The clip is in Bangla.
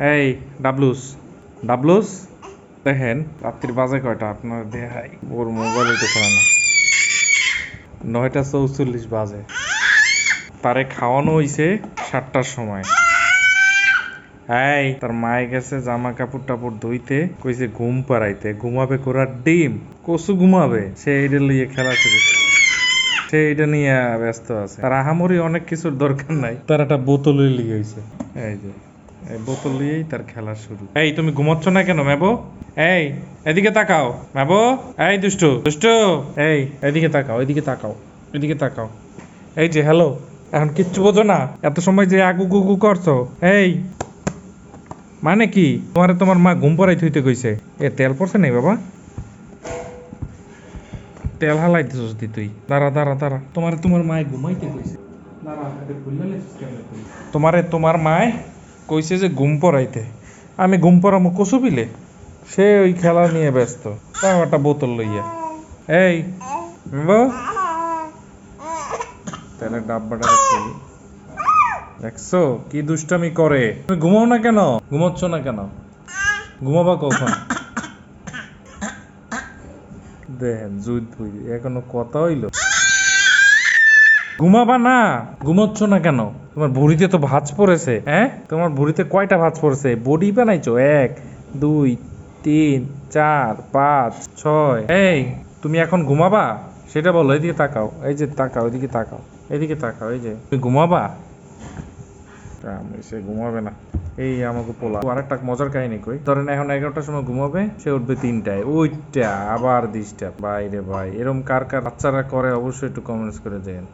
এই ডাবলুস ডাবলুস দেখেন রাত্রির বাজে কয়টা আপনার দেখাই, ওর মোবাইল তো খেলে না, 9:44 বাজে, তারে খাওয়ানো হইছে 7টার সময়। এই তার মায়ে গেছে জামা কাপড় টাপড় ধুইতে, কইছে ঘুম পাড়াইতে, ঘুমাবে কোরার ডিম কসু ঘুমাবে, সে এইটা লিয়ে খেলা শুরু, সে এইটা নিয়ে ব্যস্ত আছে। তার আহামরি অনেক কিছুর দরকার নাই, তার একটা বোতল লিয়ে হইছে, এই যে এই বোতল লিয়েই তার খেলা শুরু। এই তুমি ঘুমাচ্ছ না কেন ম্যাবো? এই এদিকে তাকাও ম্যাবো, এই দুষ্টু দুষ্টু, এই এদিকে তাকাও, এদিকে তাকাও, এদিকে তাকাও। এই যে হ্যালো, এখন কিচ্ছু বোঝো না? এত সময় যে আগু গুগু করছো, এই মানে কি? তোমার মা ঘুম পড়াই থইতে কইছে। এ তেল পড়ছে নাই বাবা? তেল হালাই দিছস দি তুই। দাঁড়া দাঁড়া দাঁড়া, তোমার মায়ে ঘুমাইতে কইছে। দাঁড়া, এটা খুললে লেছিস কেমনে তুই? তোমার মায়ে কইছে যে ঘুম পড়াইতে, আমি ঘুম পড়ামু কসু বিলে? সে ওই খেলা নিয়ে ব্যস্ত, তাও একটা বোতল লইয়া। এই বাবা, তেলের ডাব্বাটা খুলি, দেখছো কি দুষ্টামি করে? তুমি ঘুমাও না কেন? ঘুমাচ্ছ না কেন? ঘুমাবা কখন? দেখেন জুই ধুই এখনো কথা হইলো, ঘুমাবা না? ঘুমাচ্ছ না কেন? তোমার ভুঁড়িতে তো ভাঁজ পড়েছে, হ্যাঁ? তোমার ভুঁড়িতে কয়টা ভাঁজ পড়েছে? বডি বানাইছো 1 2 3 4 5 6। এই তুমি এখন ঘুমাবা সেটা বলো, এদিকে তাকাও, এই যে তাকাও, এদিকে তাকাও, এদিকে তাকাও, এই যে তুমি ঘুমাবা? সে ঘুমাবে না, এই আমাকে পোলা। আরেকটা মজার কাহিনী কই, ধরেন এখন 11টার সময় ঘুমাবে, সে উঠবে 3টায়, ওইটা আবার ডিস্টার্ব। ভাই রে ভাই, এরকম কার কার বাচ্চারা করে অবশ্যই একটু কমেন্টস করে দেন।